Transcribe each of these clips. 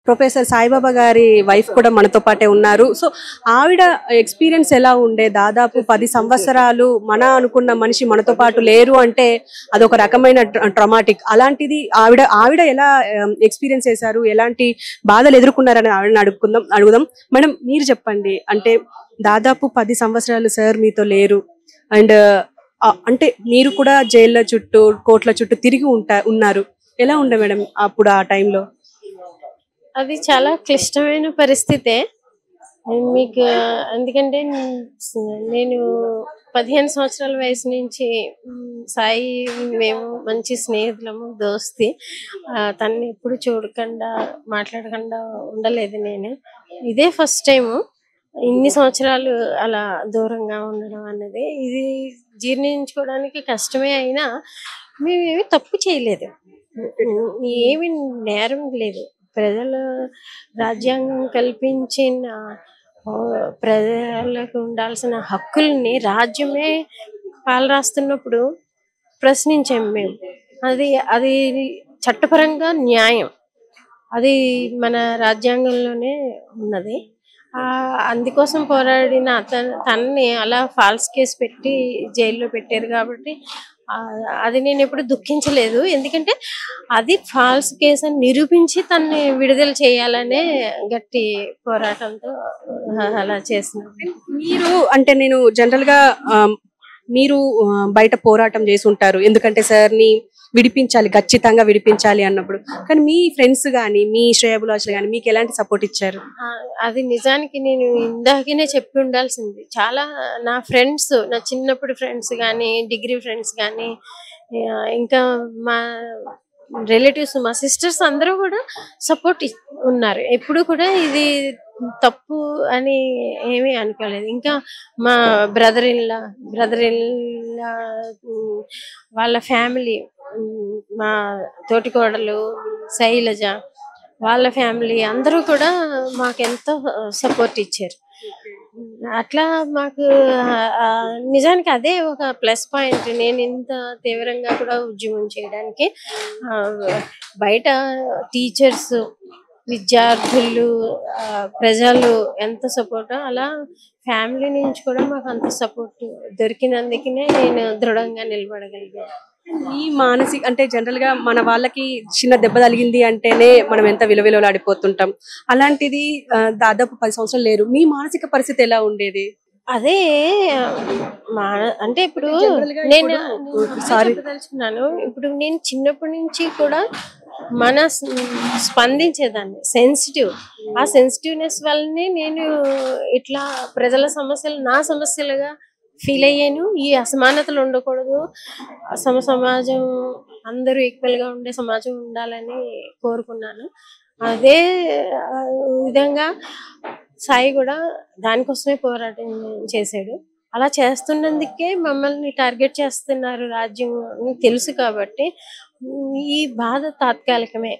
Professor Saibaba గారి wife కూడా మనతో పాటే ఉన్నారు. సో ఆవిడ ఎక్స్పీరియన్స్ ఎలా ఉండే? దాదాపు 10 సంవత్సరాలు మన అనుకున్న మనిషి మనతో పాటు లేరు అంటే అదొక రకమైన ట్రామాటిక్. అలాంటిది ఆవిడ ఎలా ఎక్స్పీరియన్స్ చేశారు, ఎలాంటి బాధలు ఎదుర్కొన్నారని ఆవిడని అడుగుదాం. మేడం మీరు చెప్పండి. అంటే దాదాపు 10 సంవత్సరాలు సార్ మీతో లేరు అండ్ అంటే మీరు కూడా జైళ్ళ చుట్టూ కోర్టుల చుట్టూ తిరిగి ఉన్నారు. ఎలా ఉండే మేడం అప్పుడు ఆ టైంలో? అది చాలా క్లిష్టమైన పరిస్థితే మీకు. ఎందుకంటే నేను 15 సంవత్సరాల వయసు నుంచి సాయి మేము మంచి స్నేహితులము, దోస్తి. తనని ఎప్పుడు చూడకుండా మాట్లాడకుండా ఉండలేదు నేను. ఇదే ఫస్ట్ టైము ఇన్ని సంవత్సరాలు అలా దూరంగా ఉండడం అన్నది. ఇది జీర్ణించుకోవడానికి కష్టమే అయినా మేమేమి తప్పు చేయలేదు, ఏమి నేరం లేదు. ప్రజల రాజ్యాంగం కల్పించిన ప్రజలకు ఉండాల్సిన హక్కుల్ని రాజ్యమే పాలరాస్తున్నప్పుడు ప్రశ్నించాం మేము. అది అది చట్టపరంగా న్యాయం, అది మన రాజ్యాంగంలోనే ఉన్నది. అందుకోసం పోరాడిన తనని అలా ఫాల్స్ కేసు పెట్టి జైల్లో పెట్టారు కాబట్టి అది నేను ఎప్పుడు దుఃఖించలేదు. ఎందుకంటే అది ఫాల్స్ కేసు అని నిరూపించి తనని విడుదల చేయాలనే గట్టి పోరాటంతో అలా చేసినాను. మీరు అంటే నేను జనరల్ గా మీరు బయట పోరాటం చేసి ఉంటారు, ఎందుకంటే సార్ని విడిపించాలి, ఖచ్చితంగా విడిపించాలి అన్నప్పుడు. కానీ మీ ఫ్రెండ్స్ కానీ మీ శ్రేయభిలాషులు కానీ మీకు ఎలాంటి సపోర్ట్ ఇచ్చారు? అది నిజానికి నేను ఇందాకనే చెప్పి ఉండాల్సింది. చాలా నా ఫ్రెండ్స్, నా చిన్నప్పుడు ఫ్రెండ్స్ కానీ, డిగ్రీ ఫ్రెండ్స్ కానీ, ఇంకా మా రిలేటివ్స్, మా సిస్టర్స్ అందరూ కూడా సపోర్ట్ ఉన్నారు. ఎప్పుడు కూడా ఇది తప్పు అని ఏమీ అనుకోలేదు. ఇంకా మా బ్రదర్ ఇన్ లా వాళ్ళ ఫ్యామిలీ, మా తోటికోడలు శైలజ వాళ్ళ ఫ్యామిలీ అందరూ కూడా మాకు ఎంతో సపోర్ట్ ఇచ్చారు. అట్లా మాకు నిజానికి అదే ఒక ప్లస్ పాయింట్. నేను ఇంత తీవ్రంగా కూడా ఉద్యమం చేయడానికి బయట టీచర్స్, విద్యార్థులు, ప్రజలు ఎంత సపోర్ట్, అలా ఫ్యామిలీ నుంచి కూడా మాకు అంత సపోర్ట్ దొరికినందుకనే నేను దృఢంగా నిలబడగలిగాను. ఈ మానసిక అంటే జనరల్ గా మన వాళ్ళకి చిన్న దెబ్బ తగిలింది అంటేనే మనం ఎంత విలువలాడిపోతుంటాం. అలాంటిది దాదాపు 10 సంవత్సరాలు లేరు. మీ మానసిక పరిస్థితి ఎలా ఉండేది? అదే అంటే ఇప్పుడు నేను చెప్పదలుచుకున్నాను. ఇప్పుడు నేను చిన్నప్పటి నుంచి కూడా స్పందించేదాన్ని, సెన్సిటివ్. ఆ సెన్సిటివ్నెస్ వల్లనే నేను ఇట్లా ప్రజల సమస్యలు నా సమస్యలుగా ఫీల్ అయ్యాను. ఈ అసమానతలు ఉండకూడదు, సమాజం అందరూ ఈక్వల్ గా ఉండే సమాజం ఉండాలని కోరుకున్నాను. అదే విధంగా సాయి కూడా దానికోసమే పోరాటం చేశాడు. అలా చేస్తున్నందుకే మమ్మల్ని టార్గెట్ చేస్తున్నారు రాజ్యం తెలుసు కాబట్టి ఈ బాధ తాత్కాలికమే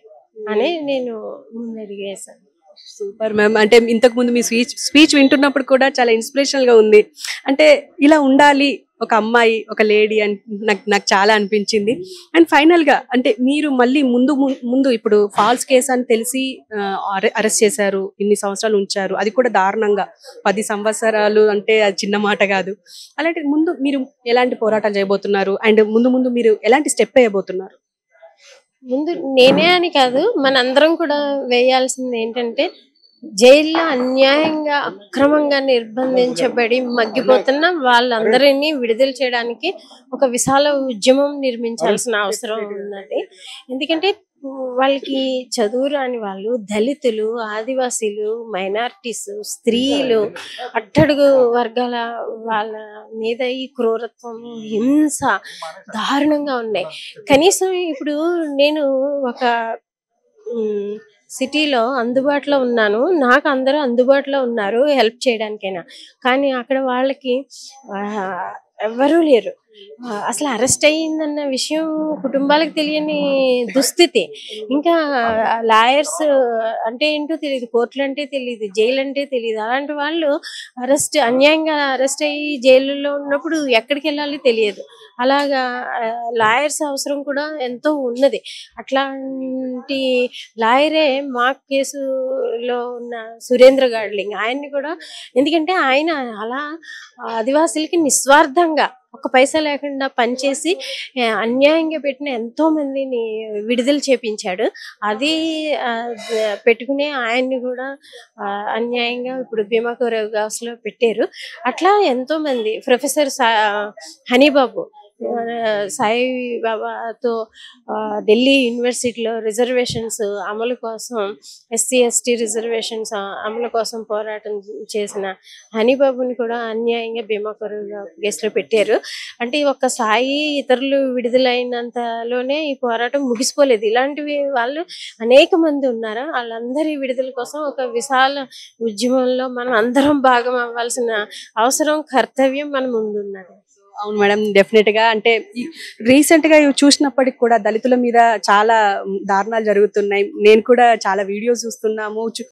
అని నేను ముందడిగేశాను. Super ma'am. అంటే ఇంతకు ముందు మీ స్పీచ్ వింటున్నప్పుడు కూడా చాలా ఇన్స్పిరేషనల్ గా ఉంది. అంటే ఇలా ఉండాలి ఒక అమ్మాయి, ఒక లేడీ అని నాకు చాలా అనిపించింది. అండ్ ఫైనల్ గా అంటే మీరు మళ్ళీ ముందు ఇప్పుడు ఫాల్స్ కేసు అని తెలిసి అరెస్ట్ చేశారు, ఇన్ని సంవత్సరాలు ఉంచారు, అది కూడా దారుణంగా 10 సంవత్సరాలు అంటే అది చిన్న మాట కాదు. అలాంటి ముందు మీరు ఎలాంటి పోరాటాలు చేయబోతున్నారు అండ్ ముందు మీరు ఎలాంటి స్టెప్ వేయబోతున్నారు? ముందు నేనే అని కాదు, మనందరం కూడా వేయాల్సింది ఏంటంటే జైల్లో అన్యాయంగా అక్రమంగా నిర్బంధించబడి మగ్గిపోతున్న వాళ్ళందరినీ విడుదల చేయడానికి ఒక విశాల ఉద్యమం నిర్మించాల్సిన అవసరం ఉన్నది. ఎందుకంటే వాళ్ళకి చదువు రాని వాళ్ళు, దళితులు, ఆదివాసీలు, మైనారిటీస్, స్త్రీలు, అట్టడుగు వర్గాల వాళ్ళ మీద ఈ క్రూరత్వం, హింస దారుణంగా ఉన్నాయి. కనీసం ఇప్పుడు నేను ఒక సిటీలో అందుబాటులో ఉన్నాను, నాకు అందరూ అందుబాటులో ఉన్నారు హెల్ప్ చేయడానికైనా, కానీ అక్కడ వాళ్ళకి ఎవ్వరూ లేరు. అసలు అరెస్ట్ అయ్యిందన్న విషయం కుటుంబాలకు తెలియని దుస్థితి. ఇంకా లాయర్స్ అంటే ఏంటో తెలియదు, కోర్టులు అంటే తెలియదు, జైలు అంటే తెలియదు. అలాంటి వాళ్ళు అన్యాయంగా అరెస్ట్ అయ్యి జైలులో ఉన్నప్పుడు ఎక్కడికి వెళ్ళాలి తెలియదు. అలాగా లాయర్స్ అవసరం కూడా ఎంతో ఉన్నది. అట్లాంటి లాయరే మా కేసులో ఉన్న సురేంద్ర గాడ్లింగ్, ఆయన్ని కూడా, ఎందుకంటే ఆయన అలా ఆదివాసులకి నిస్వార్థంగా ఒక పైసా లేకుండా పనిచేసి అన్యాయంగా పెట్టిన ఎంతో మందిని విడుదల చేపించాడు. అది పెట్టుకునే ఆయన్ని కూడా అన్యాయంగా ఇప్పుడు భీమా కోరేగావ్స్ లో పెట్టారు. అట్లా ఎంతో మంది, ప్రొఫెసర్ హనీబాబు సాయి బాబాతో ఢిల్లీ యూనివర్సిటీలో రిజర్వేషన్స్ అమలు కోసం, ఎస్సీ ఎస్టీ రిజర్వేషన్స్ అమలు కోసం పోరాటం చేసిన హనీబాబుని కూడా అన్యాయంగా భీమా కోరేగావ్ కేసులో పెట్టారు. అంటే ఒక సాయి ఇతరులు విడుదలైనంతలోనే ఈ పోరాటం ముగిసిపోలేదు. ఇలాంటివి వాళ్ళు అనేక మంది ఉన్నారు. వాళ్ళందరి విడుదల కోసం ఒక విశాల ఉద్యమంలో మనం అందరం భాగం అవ్వాల్సిన అవసరం, కర్తవ్యం మన ముందున్నది. అవును మేడం, డెఫినెట్ గా. అంటే రీసెంట్ గా ఇవి చూసినప్పటికి కూడా దళితుల మీద చాలా దారుణాలు జరుగుతున్నాయి. నేను కూడా చాలా వీడియోస్ చూస్తున్నాము.